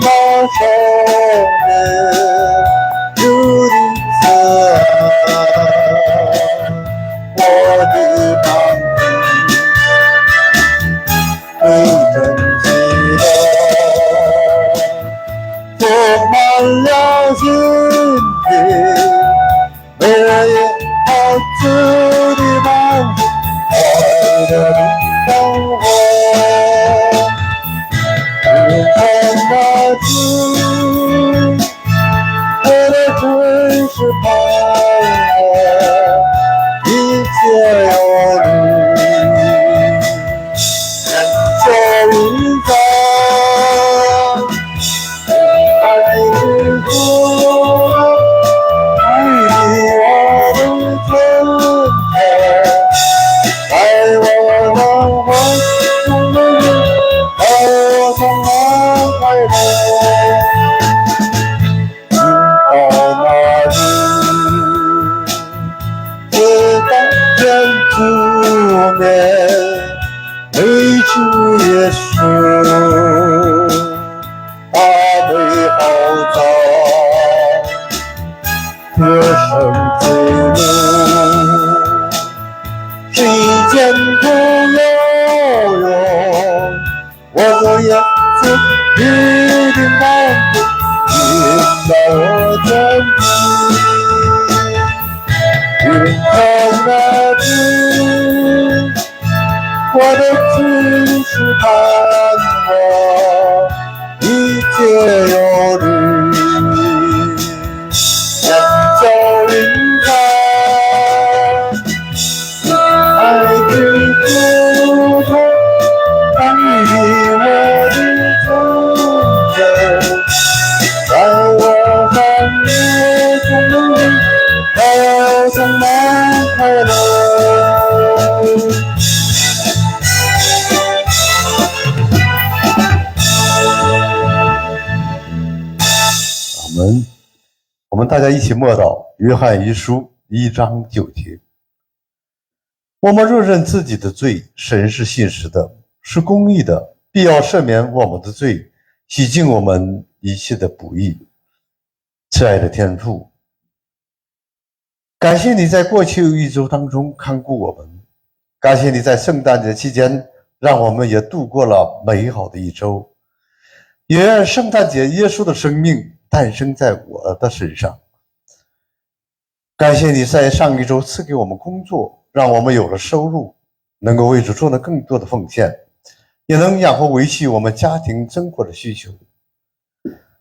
那少年如你慈爱，我的帮助最珍惜的，充满了心灵，每人也好自的帮助，爱的生活。那次，我的真是盼望，一切有你，人就应该爱你不爱你我的存在，在我的怀中的人，我从来快乐。主面为主耶稣，他美好造得胜之路，谁见不有用，我也是一定帮助，引导我前进。云头那只，我的只是盼望，一切有你，人就应该爱你不同，爱你我的存在，在我寒夜中的你。我充满快乐。我们大家一起默祷约翰一书1章9节。我们若认自己的罪，神是信实的，是公义的，必要赦免我们的罪，洗净我们一切的不义。亲爱的天父，感谢你在过去一周当中看顾我们，感谢你在圣诞节期间让我们也度过了美好的一周，也愿圣诞节耶稣的生命诞生在我的身上。感谢你在上一周赐给我们工作，让我们有了收入，能够为主做了更多的奉献，也能养活维系我们家庭生活的需求。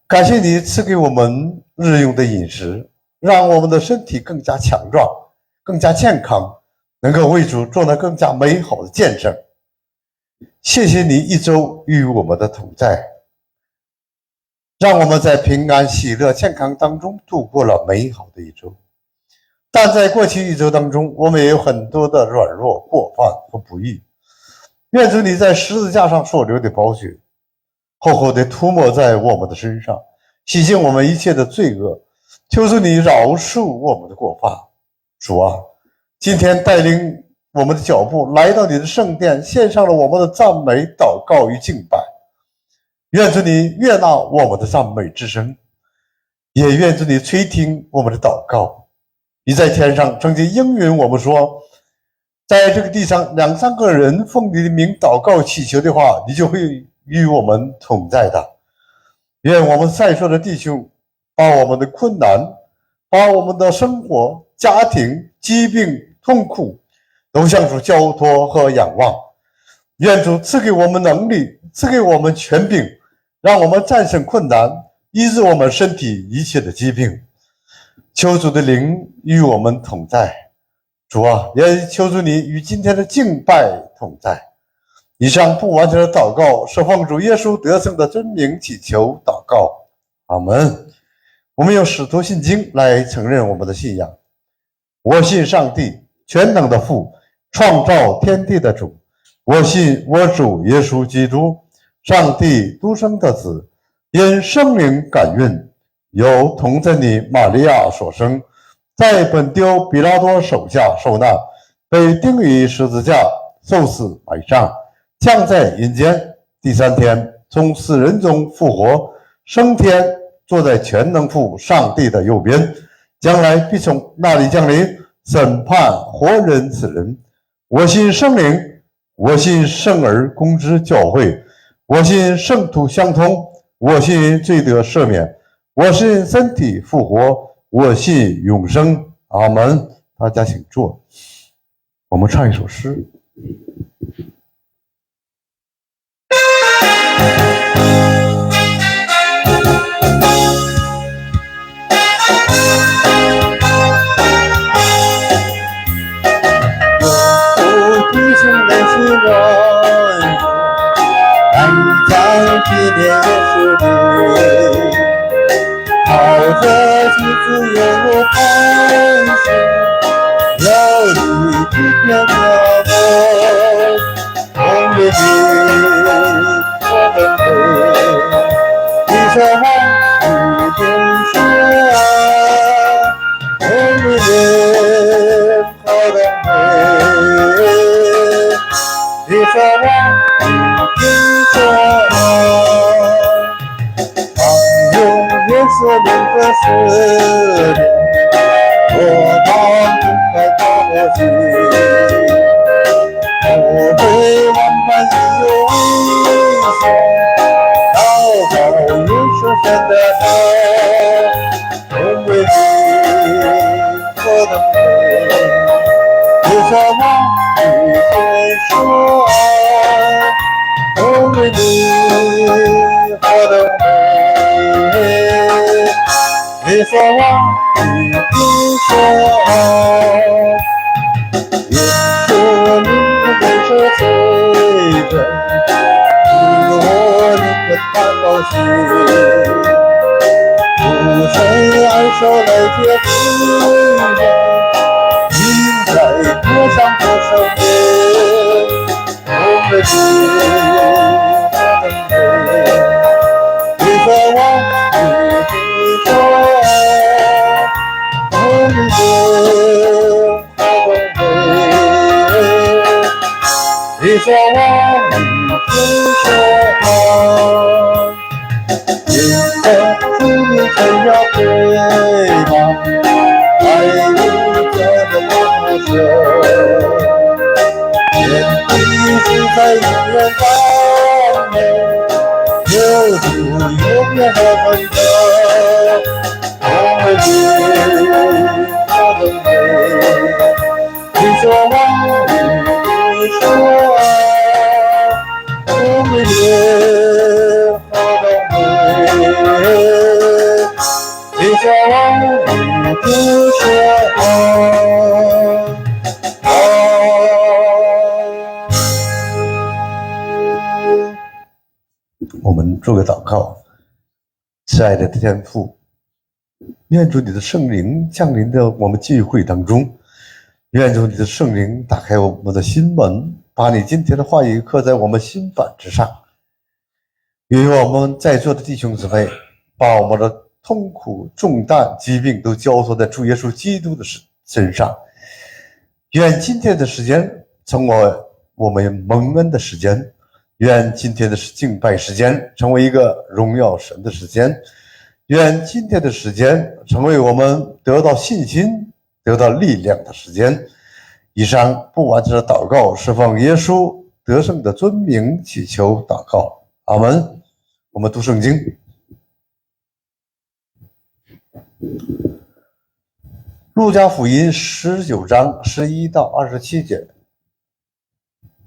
感谢你赐给我们日用的饮食，让我们的身体更加强壮，更加健康，能够为主做了更加美好的见证。谢谢你一周与我们的同在，让我们在平安、喜乐、健康当中度过了美好的一周。但在过去一周当中，我们也有很多的软弱、过犯和不义。愿主你在十字架上所流的宝血，厚厚地涂抹在我们的身上，洗净我们一切的罪恶。求主你饶恕我们的过犯。主啊，今天带领我们的脚步来到你的圣殿，献上了我们的赞美、祷告与敬拜。愿主你悦纳我们的赞美之声，也愿主你垂听我们的祷告。你在天上曾经应允我们说，在这个地上2、3个人奉你的名祷告祈求的话，你就会与我们同在的。愿我们在座的弟兄把我们的困难，把我们的生活、家庭、疾病、痛苦都向主交托和仰望。愿主赐给我们能力，赐给我们权柄，让我们战胜困难，医治我们身体一切的疾病。求主的灵与我们同在。主啊，也求主你与今天的敬拜同在。以上不完全的祷告是奉主耶稣得胜的真名祈求祷告，阿们。我们用使徒信经来承认我们的信仰。我信上帝全能的父，创造天地的主。我信我主耶稣基督，上帝独生的子，因圣灵感孕，由童贞女玛利亚所生，在本丢彼拉多手下受难，被钉于十字架，受死埋葬，降在阴间，第3天从死人中复活，升天，坐在全能父上帝的右边，将来必从那里降临，审判活人死人。我信圣灵，我信圣而公之教会，我信圣徒相通，我信罪得赦免，我信身体复活，我信永生。阿门。大家请坐，我们唱一首诗。有弟兄的心软，但在纪念耶稣里，靠着其自由欢喜，有你的天描摹，红日里我们会一生一边说，红日里好的美，一生一说，用耶稣名和思念，我当不开高我心，我会万般自由微笑，祷告耶稣神的爱，我为你我的美，一生一边说，我为你我的美，一生一边说，耶稣你的美是最真，我你的大高兴，主谁爱手来接福音，应在歌上多生命，我们的美，一生一边说，我们的一生一边说，因为主你曾要回望，爱你这的不舍，天地是在永远当中，有主永远的分割，我们的我的美，你说你说，我们的我的美，你说你不说我们做个祷告。亲爱的天父，愿主你的圣灵降临到我们聚会当中，愿主你的圣灵打开我们的心门，把你今天的话语刻在我们心板之上。愿我们在座的弟兄姊妹把我们的痛苦、重担、疾病都交托在主耶稣基督的身上。愿今天的时间成为我们蒙恩的时间，愿今天的敬拜时间成为一个荣耀神的时间，愿今天的时间成为我们得到信心、得到力量的时间。以上不完整的祷告是奉耶稣得胜的尊名祈求祷告，阿门。我们读圣经，路加福音19章11到27节。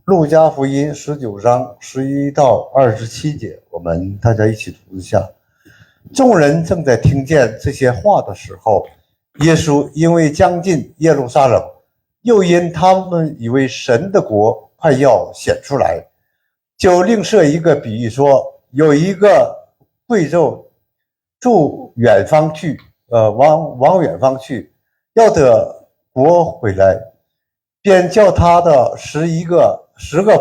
路加福音19章11到27节，我们大家一起读一下。众人正在听见这些话的时候，耶稣因为将近耶路撒冷，又因他们以为神的国快要显出来，就另设一个比喻说，有一个贵胄往远方去，要得国回来，便叫他的10个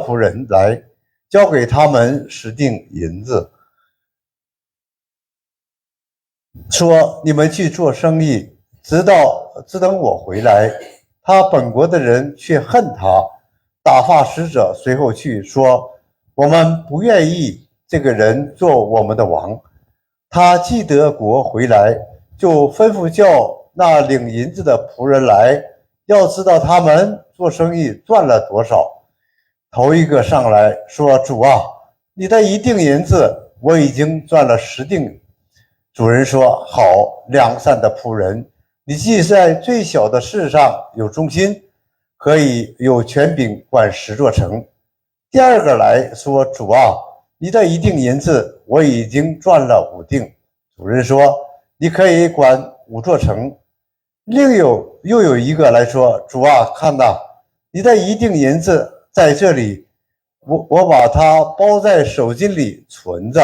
仆人来，交给他们10锭银子，说：你们去做生意，直等我回来。他本国的人却恨他，打发使者随后去说：我们不愿意这个人做我们的王。他既得国回来，就吩咐叫那领银子的仆人来，要知道他们做生意赚了多少。头一个上来说：“主啊，你的一锭银子我已经赚了10锭。”主人说：“好，良善的仆人，你既在最小的事上有忠心，可以有权柄管10座城。”第二个来说：“主啊，你的一锭银子我已经赚了5锭。”主人说：“你可以管5座城。”又有一个来说：“主啊，看哪，你的一锭银子在这里，我把它包在手巾里存着。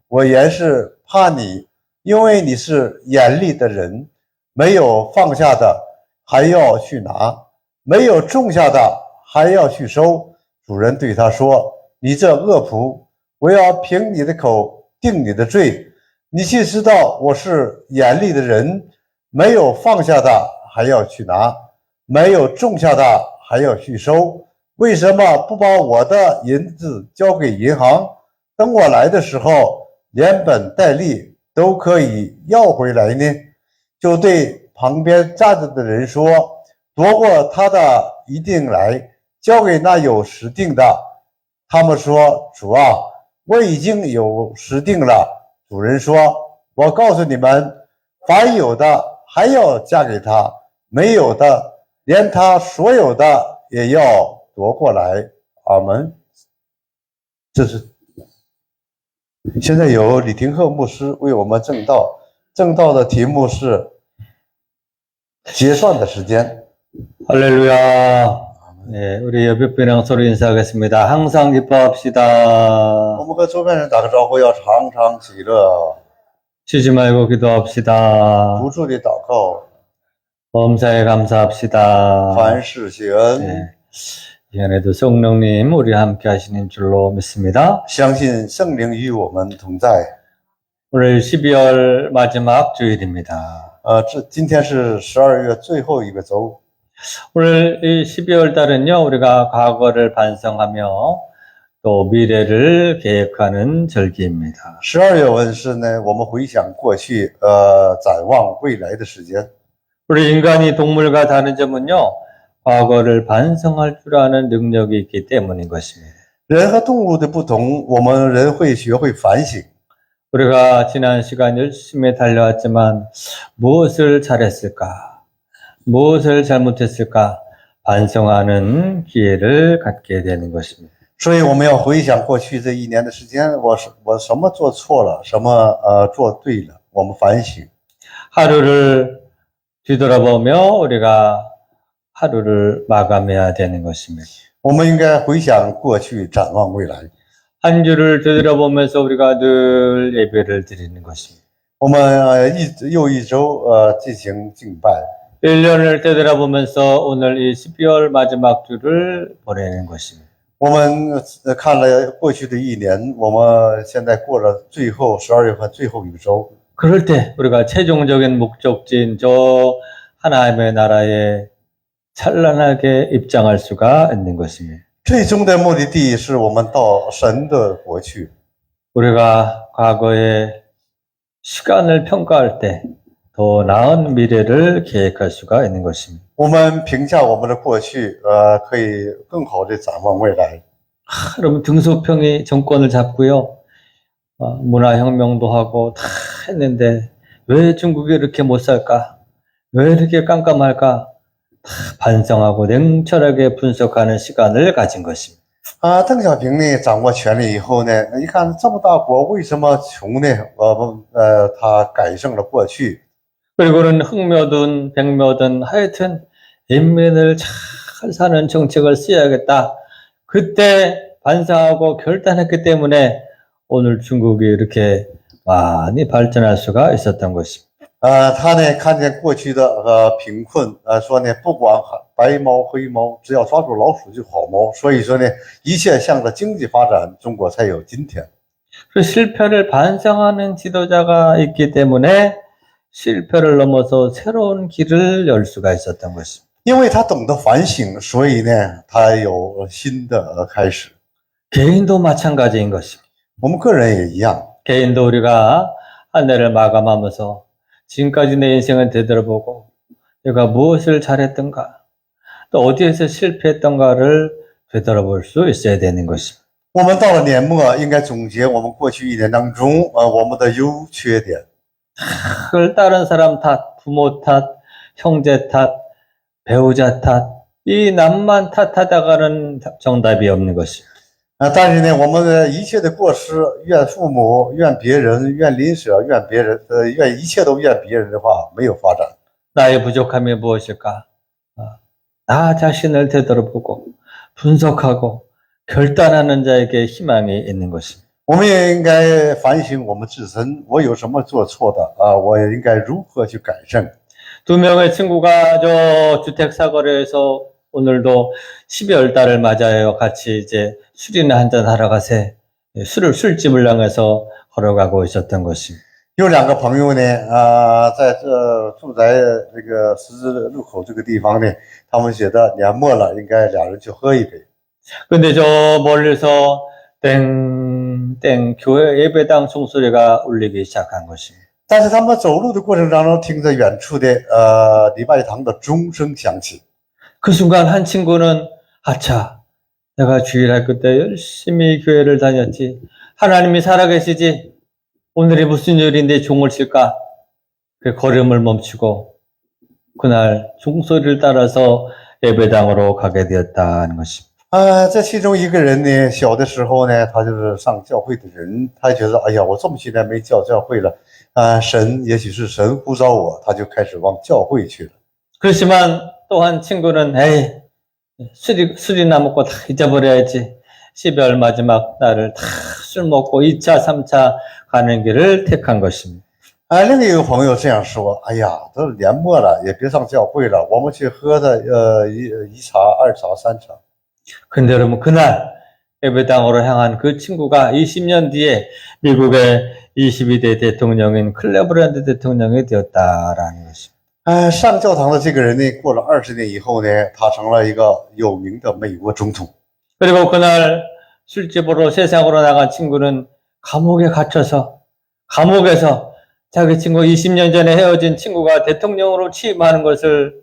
我原是怕你，因为你是严厉的人，没有放下的还要去拿，没有种下的还要去收。”主人对他说：“你这恶仆，我要凭你的口定你的罪。你既知道我是严厉的人，没有放下的还要去拿，没有种下的还要去收，为什么不把我的银子交给银行？等我来的时候，连本带利都可以要回来呢？”就对旁边站着的人说：“夺过他的一锭来，交给那有10锭的。”他们说：“主啊，我已经有10锭了。”主人说：“我告诉你们，凡有的还要加给他，没有的连他所有的也要夺过来。”阿门。这是现在由李廷鹤牧师为我们证道，证道的题目是结算的时间。 할렐루야. 네, 우리 옆에 분이랑 서로 인사하겠습니다. 항상 기뻐합시다. 我们和周边人打个招呼，要常常喜乐， 쉬지 말고 기도합시다. 不住地祷告， 범사에 감사합시다. 凡事谢恩。 네, 이 안에도 성령님 우리 함께 하시는 줄로 믿습니다. 相信圣灵与我们同在。 오늘 12월 마지막 주일입니다. 今天是12月最后一个周。 오늘 이 12월 달은요, 우리가 과거를 반성하며 또 미래를 계획하는 절기입니다. 12月份是呢，我们回想过去，展望未来的时间。 우리 인간이 동물과 다른 점은요, 과거를 반성할 줄 아는 능력이 있기 때문인 것입니다. 人和动物的不同，我们人会学会反省。 우리가 지난 시간 열심히 달려왔지만 무엇을 잘했을까? 무엇을 잘못했을까? 반성하는 기회를 갖게 되는 것입니다. 所以我们要回想过去这1年的时间，我什么做错了，什么做对了，我们反省。 하루를 뒤돌아보며 우리가 하루를 마감해야 되는 것입니다. 我们应该回想过去，展望未来。 한 주를 되돌아보면서 우리가 늘 예배를 드리는 것입니다. 我们又一周进行敬拜。 1년을 되돌아보면서 오늘 이 12월 마지막 주를 보내는 것입니다. 我们看了过去的1年，我们现在过了最后12月份最后一个周。 그럴 때 우리가 최종적인 목적지인 저 하나님의 나라에 찬란하게 입장할 수가 있는 것입니다. 最终的目的地是我们到神的国去。 우리가 과거의 시간을 평가할 때 더 나은 미래를 계획할 수가 있는 것입니다. 我们评价我们的过去，可以更好的展望未来。 여러분 등소평이 정권을 잡고요. 문화혁명도 하고 다 했는데 왜 중국이 이렇게 못 살까? 왜 이렇게 깜깜할까? 다 반성하고 냉철하게 분석하는 시간을 가진 것입니다. 邓小平呢掌握权力以后呢，一看这么大国为什么穷呢？他改正了过去。 그리고는 흑묘든 백묘든 하여튼 인민을 잘 사는 정책을 써야겠다. 그때 반성하고 결단했기 때문에 오늘 중국이 이렇게 많이 발전할 수가 있었던 것입니다. 他呢看见过去的贫困，说呢不管白猫黑猫，只要抓住老鼠就好猫。所以说呢，一切向着经济发展，中国才有今天。 그 실패를 반성하는 지도자가 있기 때문에 실패를 넘어서 새로운 길을 열 수가 있었던 것입니다. 因为他懂得反省，所以呢，他有新的开始。 개인도 마찬가지인 것입니다. 我们个人也一样， 개인도 우리가 한 해를 마감하면서 지금까지 내 인생을 되돌아보고 내가 무엇을 잘했던가 또 어디에서 실패했던가를 되돌아볼 수 있어야 되는 것입니다. 我们到了年末，应该总结我们过去一年当中我们的优缺点。 그걸 다른 사람 탓, 부모 탓, 형제 탓, 배우자 탓, 이 남만 탓하다가는 정답이 없는 것입니다. 但是呢，我们的一切的过失，怨父母，怨别人，怨邻舍，怨别人，怨一切都怨别人的话，没有发展。 나의 부족함이 무엇일까? 나 자신을 되돌아보고 분석하고 결단하는 자에게 희망이 있는 것입니다. 我们也应该反省我们自身，我有什么做错的我也应该如何去改正。 두 명의 친구가 저 주택사거리에서 오늘도 12월 달을 맞아요. 같이 이제 술이나 한잔 하러 가세. 술집을 향해서 걸어가고 있었던 것입니다. 有两个朋友呢，在这住在这个十字路口这个地方呢，他们觉得年末了，应该俩人去喝一杯。 근데 저 멀리서 땡땡 교회 예배당 종소리가 울리기 시작한 것입니다. 但是他们走路的过程当中，听着远处的礼拜堂的钟声响起。 그 순간 한 친구는 아차, 내가 주일할 그때 열심히 교회를 다녔지. 하나님이 살아계시지. 오늘이 무슨 요일인데 종을 칠까? 그 걸음을 멈추고 그날 종소리를 따라서 예배당으로 가게 되었다는 것입니다. 这其中一个人呢，小的时候呢，他就是上教会的人，他觉得，哎呀，我这么些年没教会了，神也许是神呼召我，他就开始往教会去了。 그렇지만 또 한 친구는 에이 술이나 먹고 다 잊어버려야지. 12월 마지막 날을 다 술 먹고 2차, 3차 가는 길을 택한 것입니다. 另一个朋友这样说，哎呀，都年末了，也别上教会了，我们去喝的一茶、二茶、三茶。 근데 여러분 그날 예배당으로 향한 그 친구가 20년 뒤에 미국의 22대 대통령인 클레브랜드 대통령이 되었다라는 것입니다. 上教堂的这个人呢，过了20年以后呢，他成了一个有名的美国总统。 그리고 그날 술집으로 세상으로 나간 친구는 감옥에서 자기 친구 20년 전에 헤어진 친구가 대통령으로 취임하는 것을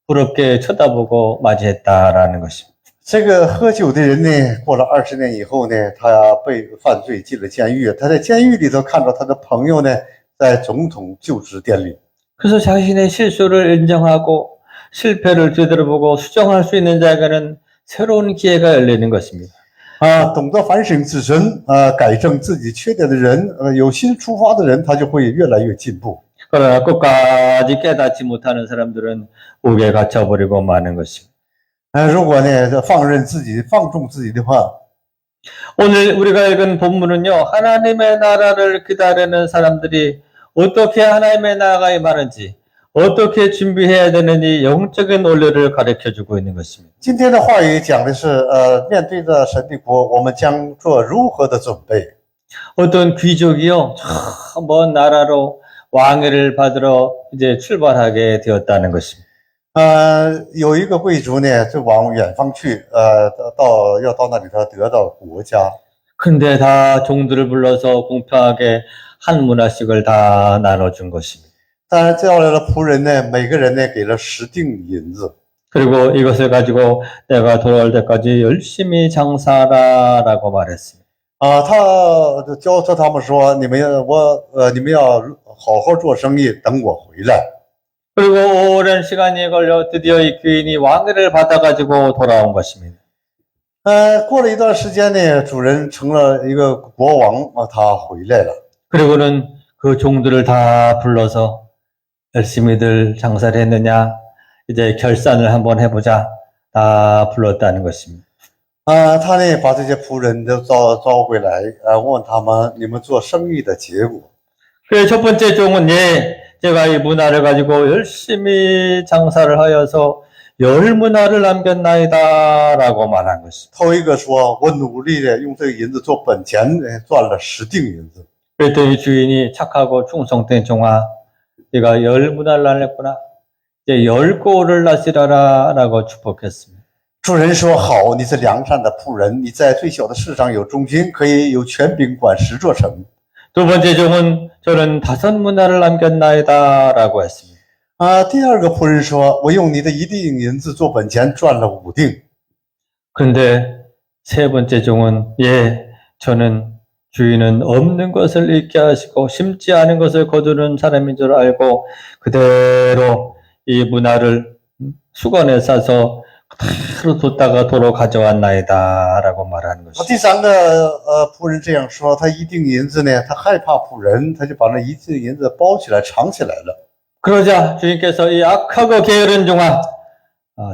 부럽게 쳐다보고 맞이했다라는 것입니다. 这个喝酒的人呢，过了20年以后呢，他被犯罪进了监狱。他在监狱里头看到他的朋友呢，在总统就职典礼。 그래서 자신의 실수를 인정하고 실패를 되돌아보고 수정할 수 있는 자에게는 새로운 기회가 열리는 것입니다. 懂得反省自身，改正自己缺点的人，有心出发的人，他就会越来越进步。 그러나 끝까지 깨닫지 못하는 사람들은 옥에 갇혀버리고 마는 것입니다. 如果呢放纵自己的话， 오늘 우리가 읽은 본문은요, 하나님의 나라를 기다리는 사람들이 어떻게 하나님의 나라가 임하는지, 어떻게 준비해야 되는지 영적인 원리를 가르쳐주고 있는 것입니다. 今天的话语讲的是，面对着神的国，我们将做如何的准备？ 어떤 귀족이요, 저 먼 나라로 왕위를 받으러 이제 출발하게 되었다는 것입니다. 有一个贵族呢，就往远方去，要到那里头得到国家。 근데 다 종들을 불러서 공평하게 한 문화씩을 다 나눠준 것입니다. 当然叫来了仆人呢，每个人呢给了10锭银子。 그리고 이것을 가지고 내가 돌아올 때까지 열심히 장사하라라고 말했습니다. 他教唆他们说，你们要好好做生意，等我回来。 그리고 오랜 시간이 걸려 드디어 이 귀인이 왕위를 받아가지고 돌아온 것입니다. 过了一段时间呢，主人成了一个国王，他回来了。 그리고는 그 종들을 다 불러서 열심히들 장사를 했느냐, 이제 결산을 한번 해보자, 다 불렀다는 것입니다. 他呢把这些仆人都招回来，问他们你们做生意的结果。 그래서 첫 번째 종은 제가 이 문화를 가지고 열심히 장사를 하여서 10문화를 남겼나이다라고 말한 것입니다. 头一个说，我努力的用这个银子做本钱，赚了10锭银子。 그랬더니 주인이 착하고 충성된 종아, 네가 10문화를 날렸구나. 이제 10꼴을 낳으시라라 라고 축복했습니다. 主人说：“好，你是良善的仆人，你在最小的事上有忠心，可以有权柄管10座城。” 두 번째 종은 저는 5문화를 남겼나이다 라고 했습니다. 第二个仆人说：“我用你的1锭银子做本钱，赚了5锭。” 그런데 세 번째 종은 저는 주인은 없는 것을 잊게 하시고 심지 않은 것을 거두는 사람인 줄 알고 그대로 이 문화를 수건에 싸서 그대로 뒀다가 도로 가져왔나이다 라고 말하는 것입니다. 第三个仆人这样说：“他1锭银子呢，他害怕仆人，他就把那1锭银子包起来藏起来了。” 그러자 주인께서 이 악하고 게으른 종아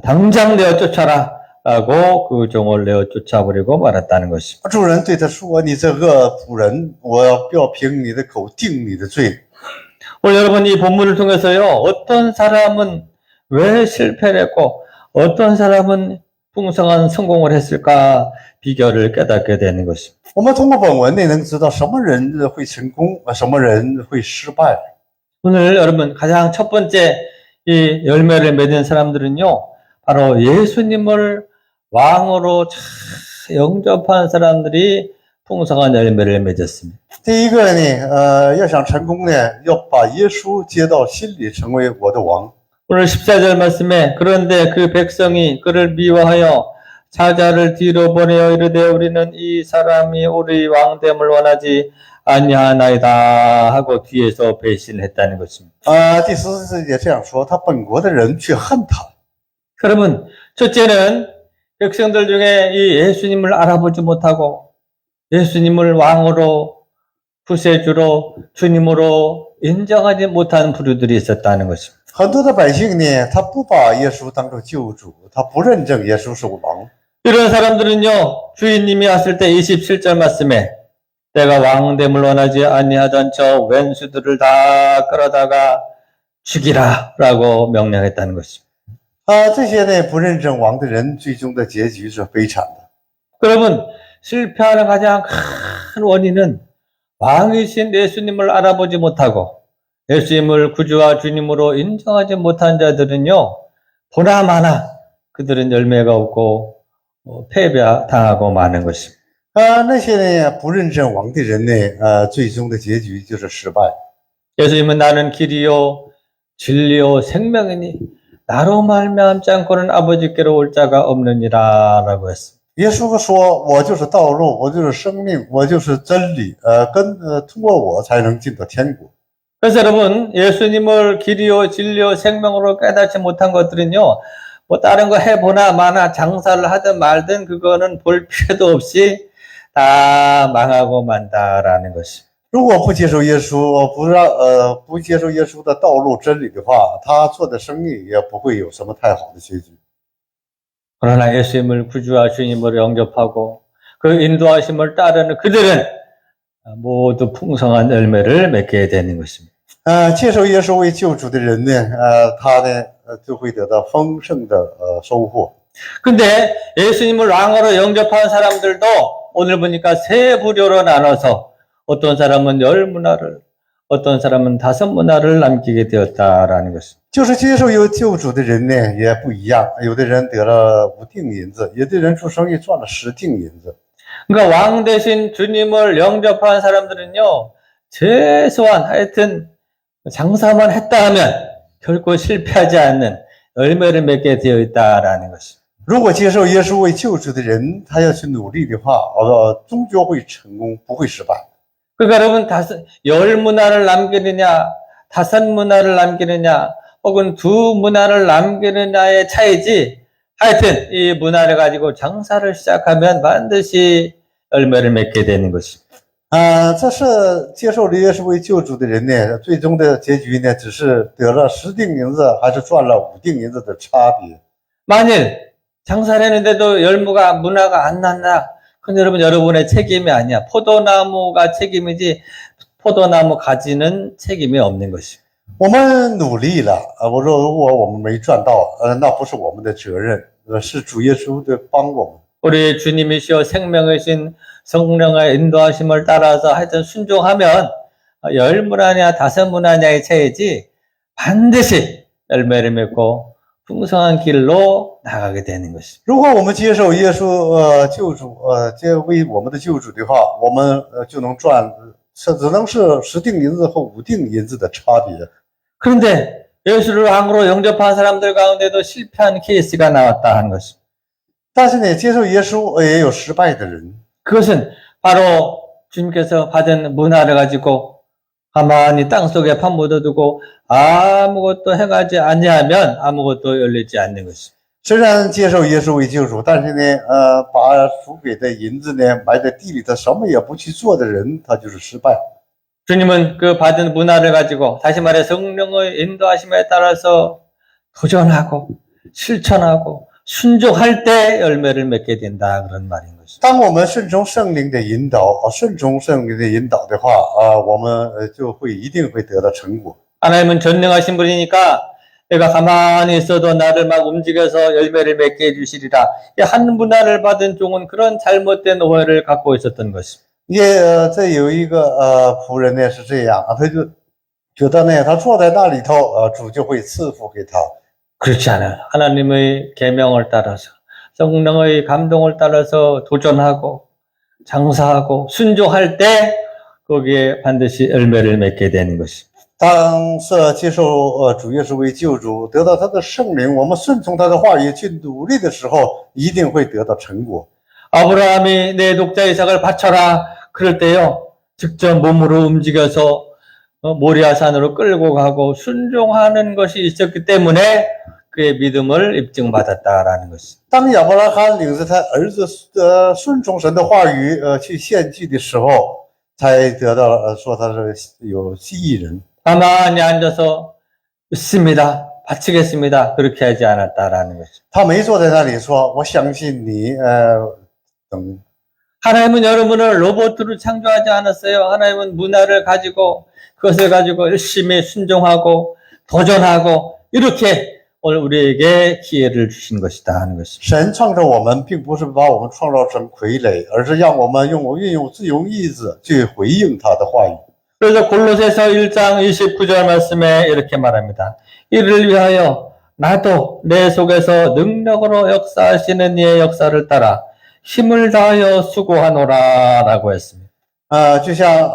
당장 내어 쫓아라 라고 그 종을 내어 쫓아버리고 말았다는 것입니다. 主人对他说：“你这恶仆人，我要凭你的口定你的罪。” 오늘 여러분 이 본문을 통해서요, 어떤 사람은 왜 실패를 했고 어떤 사람은 풍성한 성공을 했을까 비결을 깨닫게 되는 것입니다. 我们通过本文呢，能知道什么人会成功，什么人会失败。 오늘 여러분 가장 첫 번째 이 열매를 맺은 사람들은요, 바로 예수님을 왕으로 잘 영접한 사람들이 풍성한 열매를 맺었습니다. 第一个呢，要想成功呢，要把耶稣接到心里，成为我的王。 오늘 14절 말씀에 그런데 그 백성이 그를 미워하여 사자를 뒤로 보내어 이르되 우리는 이 사람이 우리 왕됨을 원하지 아니하나이다 하고 뒤에서 배신했다는 것입니다. 第14节这样说，他本国的人却恨他。 여러분, 첫째는 백성들 중에 이 예수님을 알아보지 못하고 예수님을 왕으로 구세주로 주님으로 인정하지 못하는 부류들이 있었다는 것입니다. 很多的百姓呢，他不把耶稣当作救主，他不认证耶稣是王。 이런 사람들은요, 주인님이 왔을 때 27절 말씀에 내가 왕됨을 원하지 아니하던 저 왼수들을 다 끌어다가 죽이라 라고 명령했다는 것입니다. 这些呢不认证王的人，最终的结局是悲惨的。 여러분, 실패하는 가장 큰 원인은 왕이신 예수님을 알아보지 못하고 예수님을 구주와 주님으로 인정하지 못한 자들은요, 보나마나 그들은 열매가 없고 패배당하고 마는 것입니다. 那些呢不认证王的人呢，最终的结局就是失败。 예수님은 나는 길이요 진리요 생명이니 나로 말미암지 않고는 아버지께로 올 자가 없느니라 라고 했습니다. 耶稣说：“我就是道路，我就是生命，我就是真理。通过我才能进到天国。” 그래서 여러분, 예수님을 길이요 진리요 생명으로 깨닫지 못한 것들은요, 뭐 다른 거 해보나 마나 장사를 하든 말든 그거는 볼 필요도 없이 다 망하고 만다라는 것입니다. 如果不接受耶稣，不接受耶稣的道路真理的话，他做的生意也不会有什么太好的结局。 그러나 예수님을 구주와 주님으로 영접하고 그 인도하심을 따르는 그들은 모두 풍성한 열매를 맺게 되는 것입니다. 接受耶稣为救主的人呢，他呢就会得到丰盛的收获。 근데 예수님을 왕으로 영접한 사람들도 오늘 보니까 세 부류로 나눠서 어떤 사람은 10문화를, 어떤 사람은 5문화를 남기게 되었다라는 것입니다. 就是接受有救主的人呢也不一样，有的人得了5锭银子，有的人做生意赚了10锭银子。 그러니까 왕 대신 주님을 영접한 사람들은요, 최소한 하여튼 장사만 했다 하면 결코 실패하지 않는 열매를 맺게 되어 있다라는 것입니다. 如果接受耶稣为救主的人，他要去努力的话，终究会成功，不会失败。 그러니까 여러분 10문화를 남기느냐, 5문화를 남기느냐, 혹은 2문화를 남기느냐의 차이지, 하여튼 이 문화를 가지고 장사를 시작하면 반드시 열매를 맺게 되는 것입니다. 这是接受了耶稣为救主的人呢，最终的结局呢，只是得了10锭银子，还是赚了5锭银子的差别。 만일 장사를 했는데도 문화가 안 났나? 그건 여러분의 책임이 아니야. 포도나무가 책임이지 포도나무 가지는 책임이 없는 것입니다. 我们努力了，我说如果我们没赚到，那不是我们的责任，是主耶稣的帮我们。 우리 주님이시여 생명이신 성령의 인도하심을 따라서 하여튼 순종하면 10문화냐 5문화냐의 차이지 반드시 열매를 맺고 풍성한 길로 나가게 되는 것입니다. 如果我们接受耶稣救主为我们的救主的话，我们就能赚只能是十锭银子和五锭银子的差别。 그런데 예수를 왕으로 영접한 사람들 가운데도 실패한 케이스가 나왔다 하는 것입니다. 但是呢，接受耶稣也有失败的人。 그것은 바로 주님께서 받은 문화를 가지고 가만히 땅속에 파묻어두고 아무것도 행하지 아니하면 아무것도 열리지 않는 것입니다. 虽然接受耶稣为救主，但是呢，把赎给的银子呢埋在地里，他什么也不去做的人，他就是失败。 주님은 그 받은 문화를 가지고 다시 말해 성령의 인도하심에 따라서 도전하고 실천하고 순종할 때 열매를 맺게 된다 그런 말인 것입니다. 当我们顺从圣灵的引导，顺从圣灵的引导的话，我们就一定会得到成果。 하나님은 전능하신 분이니까 내가 가만히 있어도 나를 막 움직여서 열매를 맺게 해주시리라. 이 한 문화를 받은 종은 그런 잘못된 오해를 갖고 있었던 것입니다. 这有一个仆人呢是这样，他就觉得呢，他坐在那里头，主就会赐福给他。 그렇지 않아요. 하나님의 계명을 따라서 성령의 감동을 따라서 도전하고 장사하고 순종할 때 거기에 반드시 열매를 맺게 되는 것입니다. 当是接受主耶稣为救主，得到他的圣灵，我们顺从他的话语去努力的时候，一定会得到成果。 아브라함이 내 독자 이삭을 바쳐라 그럴 때요 직접 몸으로 움직여서 모리아산으로 끌고 가고 순종하는 것이 있었기 때문에 그의 믿음을 입증받았다라는 것입니다. 当亚伯拉罕领着他儿子顺从神的话语去献祭的时候，才得到说他是有义人。 가만히 앉아서 믿습니다. 바치겠습니다. 그렇게 하지 않았다라는 것입니다. 他没坐在那里说我相信你，等。 하나님은 여러분을 로봇으로 창조하지 않았어요. 하나님은 문화를 가지고 그것을 가지고 열심히 순종하고 도전하고 이렇게 오늘 우리에게 기회를 주신 것이다 하는 것입니다. 神创造我们，并不是把我们创造成傀儡，而是让我们运用自由意志去回应他的话语。 그래서 골로새서 1장 29절 말씀에 이렇게 말합니다. 이를 위하여 나도 내 속에서 능력으로 역사하시는 이의 역사를 따라 힘을 다하여 수고하노라 라고 했습니다. 就像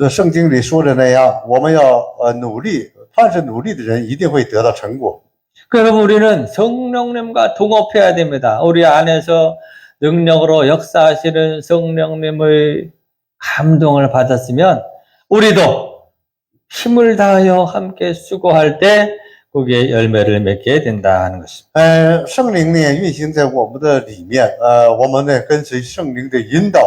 圣经里说的那样，我们要努力，凡是努力的人一定会得到成果。 그럼 우리는 성령님과 동업해야 됩니다. 우리 안에서 능력으로 역사하시는 성령님의 감동을 받았으면 우리도 힘을 다하여 함께 수고할 때 거기에 열매를 맺게 된다 하는 것입니다. 圣灵呢运行在我们的里面，我们呢跟随圣灵的引导，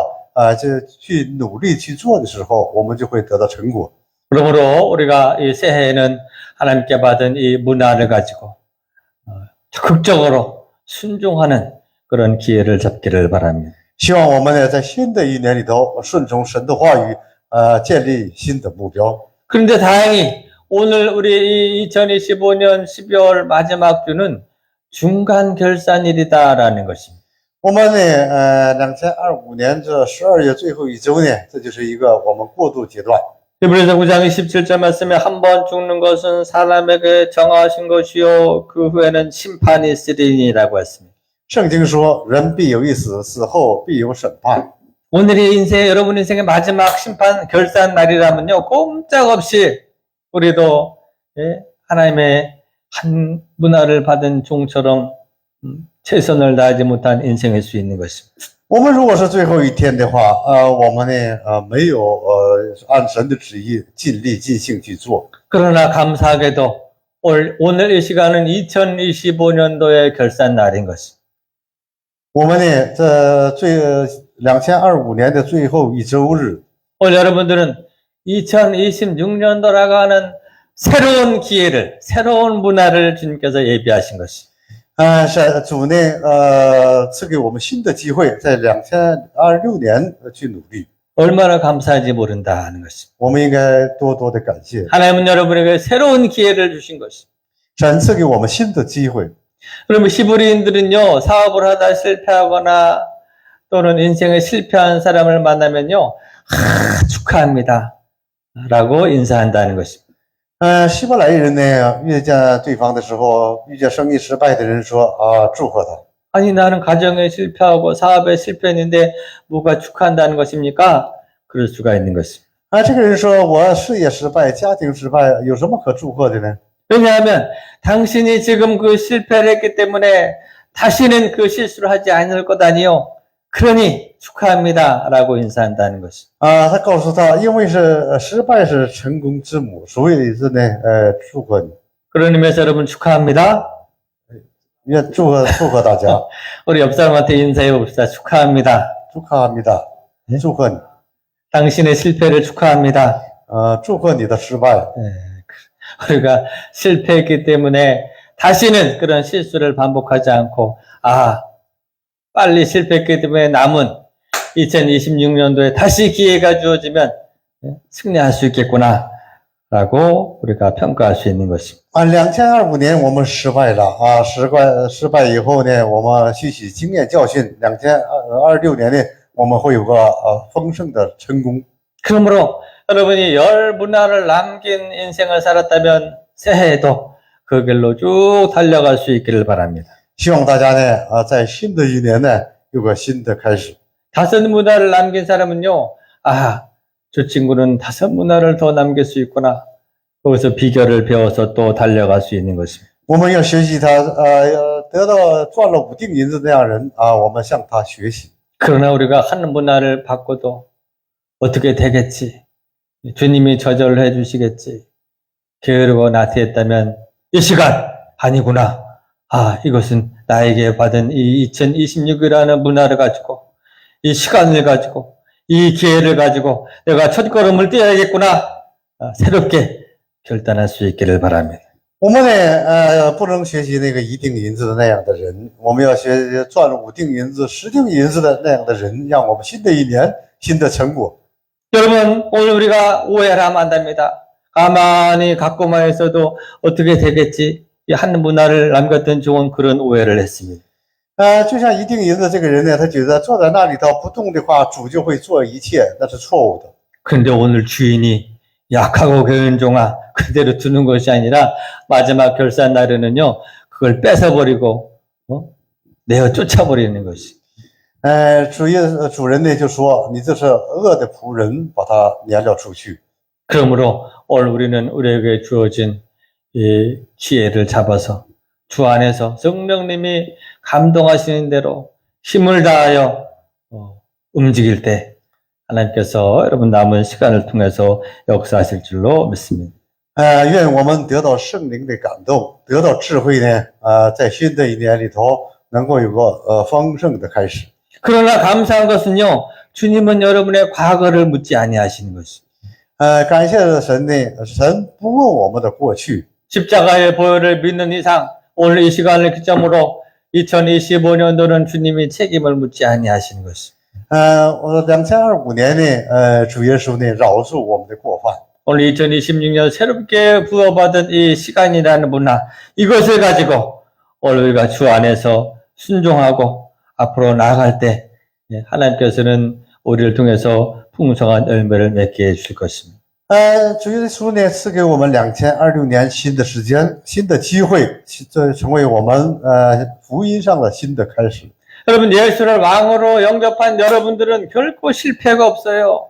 这去努力去做的时候，我们就会得到成果。 그러므로 우리가 이 새해에는 하나님께 받은 이 문화를 가지고 적극적으로 순종하는 그런 기회를 잡기를 바랍니다. 希望我们呢在新的一年里头顺从神的话语，建立新的目标。 그런데 다행히 오늘 우리 2025년 12월 마지막 주는 중간 결산일이다라는 것입니다. 我们呢，2025年这12月最后一周呢，这就是一个我们过渡阶段。 히브리서 9장 27절 말씀에 한 번 죽는 것은 사람에게 정하신 것이요 그 후에는 심판이 있으리니라고 했습니다. 圣经说，人必有一死，死后必有审判。 오늘이 여러분 인생의 마지막 심판 결산 날이라면요 꼼짝없이 우리도 하나님의 한 문화를 받은 종처럼 최선을 다하지 못한 인생일 수 있는 것입니다. 我们如果是最后一天的话，我们呢，没有按神的旨意尽力尽兴去做。 그러나 감사하게도 오늘 이 시간은 2025년도의 결산 날인 것입니다. 我们呢，这2025年的最后一周日， 오늘 여러분들은 2026년도라고 하는 새로운 기회를, 새로운 문화를 주님께서 예비하신 것입니다. 是主呢，赐给我们新的机会，在2026年去努力。 얼마나 감사한지 모른다 하는 것입니다. 我们应该多多的感谢 하나님은 여러분에게 새로운 기회를 주신 것입니다. 神赐给我们新的机会。 그러면 히브리인들은요, 사업을 하다 실패하거나 또는 인생에 실패한 사람을 만나면요, 축하합니다. 라고 인사한다는 것입니다. 希伯来人呢，遇见对方的时候，遇见生意失败的人说祝贺他。 아니, 나는 가정에 실패하고 사업에 실패했는데 뭐가 축하한다는 것입니까? 그럴 수가 있는 것입니다. 这个人说我事业失败，家庭失败，有什么可祝贺的呢？ 왜냐하면 당신이 지금 그 실패를 했기 때문에 다시는 그 실수를 하지 않을 것 아니요. 그러니 축하합니다. 라고 인사한다는 것입니다. 他告诉他，因为是失败是成功之母，所以是呢，祝贺你， 그런 의미에서 여러분 축하합니다. 也祝贺大家， 우리 옆 사람한테 인사해 봅시다. 축하합니다. 축하합니다，祝贺你， 당신의 실패를 축하합니다. 祝贺你的失败。 우리가 실패했기 때문에 다시는 그런 실수를 반복하지 않고, 빨리 실패했기 때문에 남은 2026년도에 다시 기회가 주어지면 승리할 수 있겠구나 라고 우리가 평가할 수 있는 것입니다. 2025年我们失败了失败以后呢，我们吸取经验教训。2026年呢，我们会有个丰盛的成功。 그러므로 여러분이 열 문화를 남긴 인생을 살았다면 새해에도 그 길로 쭉 달려갈 수 있기를 바랍니다. 希望大家呢，在新的一年呢，有个新的开始。 5 문화를 남긴 사람은요, 저 친구는 5 문화를 더 남길 수 있구나. 거기서 비결을 배워서 또 달려갈 수 있는 것입니다. 我们要学习他，得到赚了5锭银子那样人我们向他学习。 그러나 우리가 한 문화를 바꿔도 어떻게 되겠지? 주님이 저절로 해주시겠지? 게으르고 나태했다면 이 시간 아니구나. 이것은 나에게 받은 이 2026이라는 문화를 가지고 이 시간을 가지고 이 기회를 가지고 내가 첫걸음을 떼야겠구나. 새롭게 결단할 수 있기를 바랍니다. 我们呢，不能学习那个1锭银子的那样的人，我们要学赚了5锭銀子、10锭银子的那样的人，让我们新的一年新的成果。 여러분, 오늘 우리가 오해를 하면 안 됩니다. 가만히 갖고만 있어도 어떻게 되겠지? 이 한 문화를 남겼던 종은 그런 오해를 했습니다. 就像1锭银子这个人呢，他觉得坐在那里头不动的话，主就会做一切，那是错误的。 그런데 오늘 주인이 약하고 게으른 종아 그대로 두는 것이 아니라 마지막 결산 날에는요, 그걸 뺏어버리고 내어 쫓아버리는 것이. 主人呢就说你这是恶的仆人，把他撵了出去。 그러므로 오늘 우리는 우리에게 주어진 이 기회를 잡아서 주 안에서 성령님이 감동하시는 대로 힘을 다하여 움직일 때 하나님께서 여러분 남은 시간을 통해서 역사하실 줄로 믿습니다. 愿我们得到圣灵的感动，得到智慧呢，在新的一年里头能够有个丰盛的开始。 그러나 감사한 것은요, 주님은 여러분의 과거를 묻지 아니하시는 것입니다. 感谢神呢，神不问我们的过去。 십자가의 보혈을 믿는 이상 오늘 이 시간을 기점으로 2025년도는 주님이 책임을 묻지 아니하시는 것입니다. 2025年呢，主耶稣呢饶恕我们的过犯。 오늘 2026년 새롭게 부어받은 이 시간이라는 문화, 이것을 가지고 오늘 우리가 주 안에서 순종하고 앞으로 나아갈 때 하나님께서는 우리를 통해서 풍성한 열매를 맺게 해주실 것입니다. 主耶稣呢赐给我们2026年新的时间、新的机会，这成为我们福音上的新的开始。 여러분, 예수를 왕으로 영접한 여러분들은 결코 실패가 없어요.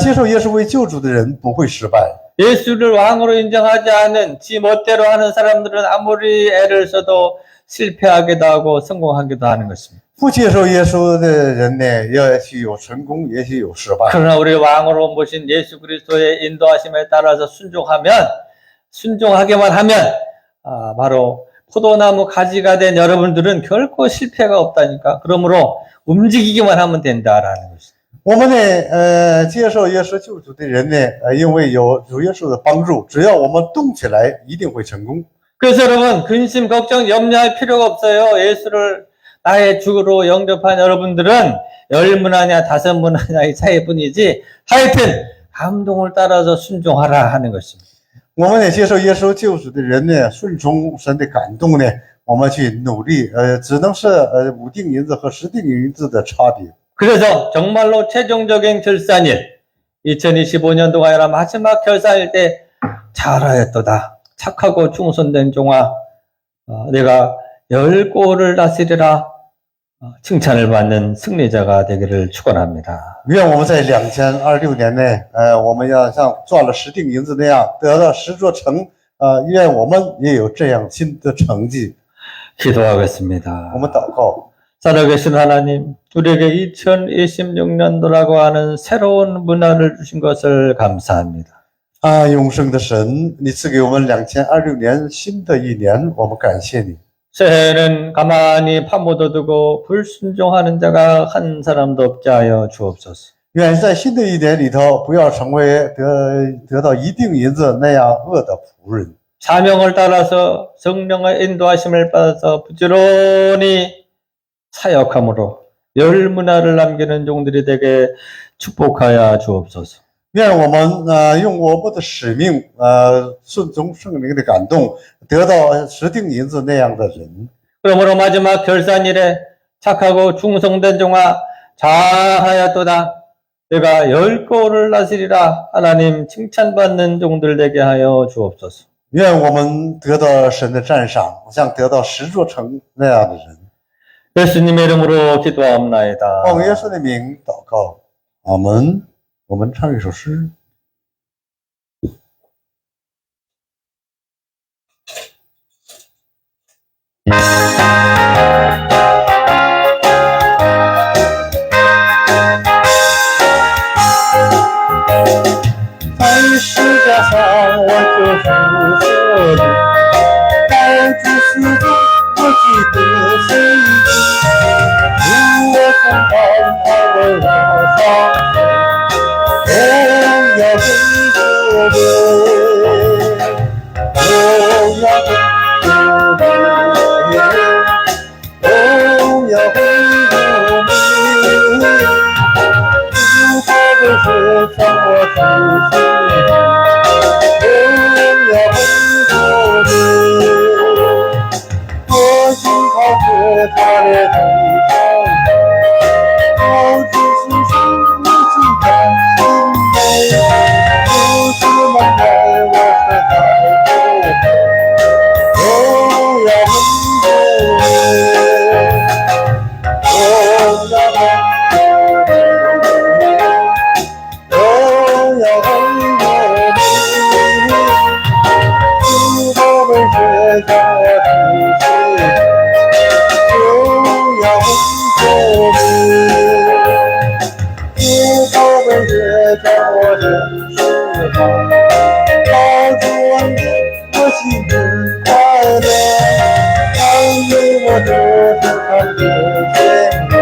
接受耶稣为救主的人不会失败。 예수를 왕으로 인정하지 않은 지 멋대로 하는 사람들은 아무리 애를 써도 실패하기도 하고 성공하기도 하는 것입니다. 不接受耶稣的人呢，也许有成功，也许有失败。 그러나 우리 왕으로 모신 예수 그리스도의 인도하심에 따라서 순종하기만 하면 바로 포도나무 가지가 된 여러분들은 결코 실패가 없다니까. 그러므로 움직이기만 하면 된다라는 것입니다. 我们呢，接受耶稣救主的人呢，因为有主耶稣的帮助，只要我们动起来，一定会成功。 그래서 여러분 근심 걱정 염려할 필요가 없어요. 예수를 나의 주로 영접한 여러분들은 10문화냐 5문화냐 이 차이뿐이지 하여튼 감동을 따라서 순종하라 하는 것입니다. 我们呢，接受耶稣救主的人呢，顺从神的感动呢，我们去努力，只能是5锭银子和10锭银子的差别。 그래서 정말로 최종적인 결산일 2025년도가 아니라 마지막 결산일 때 잘하였도다. 착하고 충성된 종아 내가 10골을 다스리라 칭찬을 받는 승리자가 되기를 축원합니다. 愿我们在2026年内，我们要像赚了10锭银子那样得到10座城，愿我们也有这样新的成绩。 기도하겠습니다. 我们祷告， 살아계신 하나님, 우리에게 2026년도라고 하는 새로운 문화를 주신 것을 감사합니다. 永生的神，你赐给我们2026年新的一年，我们感谢你。 새해는 가만히 파묻어두고 불순종하는 자가 한 사람도 없게 하여 주옵소서. 愿在新的一年里头，不要成为得到1锭银子那样恶的仆人。 사명을 따라서 성령의 인도하심을 받아서 부지런히 사역함으로 열 문화를 남기는 종들이 되게 축복하여 주옵소서. 愿我们用我们的使命，顺从圣灵的感动，得到10锭银子那样的人。 그러므로 마지막 결산일에 착하고 충성된 종아 잘하였도다. 내가 10골을 다스리라. 하나님 칭찬받는 종들 되게 하여 주옵소서. 愿我们得到神的赞赏，像得到10座城那样的人。 예수님의 이름으로 기도합나이다. 奉耶稣的名祷告，阿门。我们唱一首诗。 在十架上我就是这里，在主死中我记得谁因我身旁他为我伤荣耀归主名，荣耀归主名，荣耀归主名。 主是向我提醒，荣耀归主名，我心靠着他的腿上，靠着心上我心甘心美，主是门外我是在后，荣耀归主名，荣耀归。 向我提醒，荣耀归主名，主宝贝是向我真实好，好主恩典我心中快乐，安慰我就是他的天国，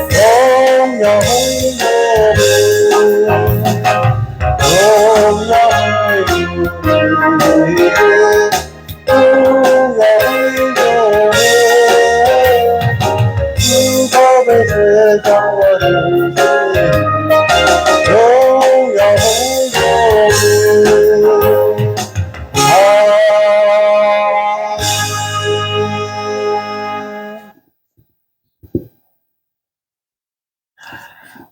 荣耀归主名，荣耀归主名。 荣耀归主名，主宝贝是向我提醒，荣耀归主名。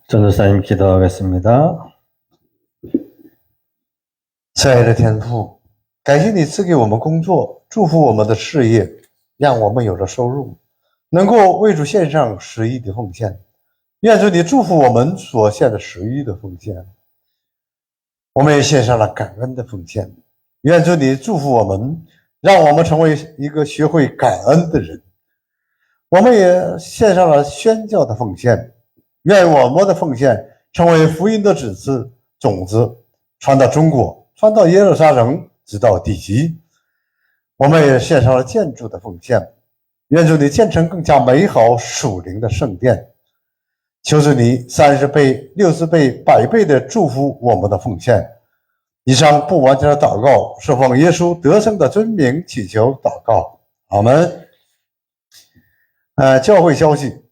전도사님 기도하겠습니다. 亲爱的天父，感谢你赐给我们工作，祝福我们的事业，让我们有了收入，能够为主献上10亿的奉献。愿主你祝福我们所献的10亿的奉献，我们也献上了感恩的奉献。愿主你祝福我们，让我们成为一个学会感恩的人。我们也献上了宣教的奉献，愿我们的奉献成为福音的种子，传到中国，传到耶路撒冷，直到地极。我们也献上了建筑的奉献，愿主你建成更加美好属灵的圣殿。求主你30倍、60倍、100倍的祝福我们的奉献。以上不完全的祷告是奉耶稣得胜的尊名祈求祷告，阿门。教会消息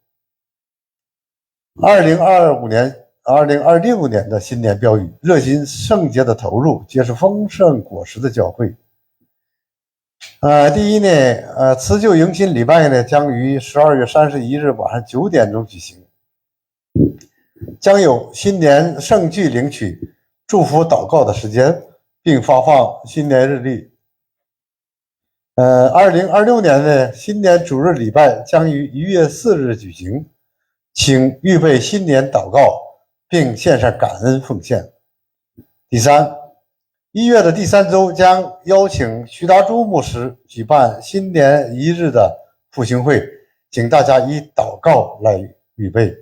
，2026年的新年标语：热心圣洁的投入，结出丰盛果实的教会。第一呢，辞旧迎新礼拜呢将于12月31日晚上9点钟举行，将有新年圣具领取、祝福祷告的时间，并发放新年日历。2026年的新年主日礼拜将于1月4日举行，请预备新年祷告，并献上感恩奉献。第三，1月的第3周将邀请徐达珠牧师举办新年1日的复兴会，请大家以祷告来预备。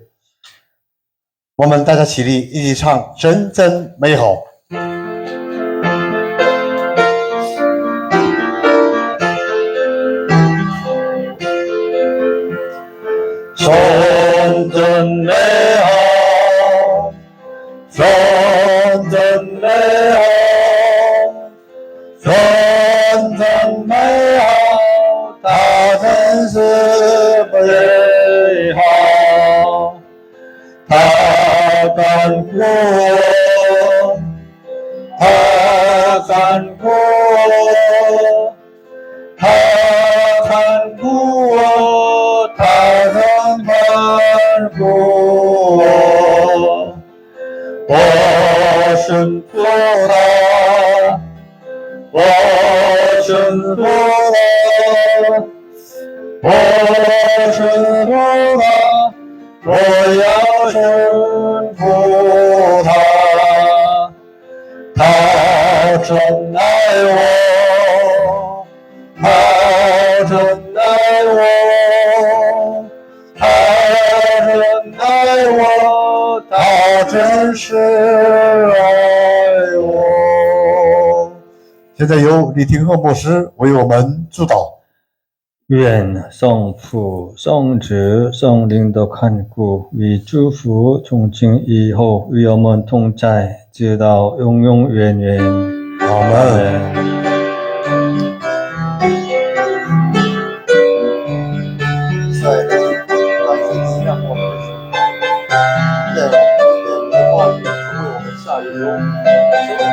我们大家起立，一起唱《真真美好》。真真美好，真真美好，真真美好，它真是美好，它看顾我，它看顾我，它看顾我，它曾看顾我，我顺服它，我顺服它，我顺服它，我要顺服它，它真爱我，它真爱我，它真爱我，它真是爱我。现在由李廷鹤牧师为我们祝祷。愿圣父、圣子、圣灵的看顾与祝福从今以后与我们同在，直到永永远远。阿们。在感谢滋养我们的生活，愿你的话语成为我们下一周生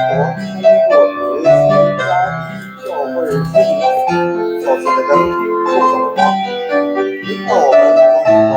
活、工作、学习、家庭、教会、生活造成的根基，构成的光，引导我们从光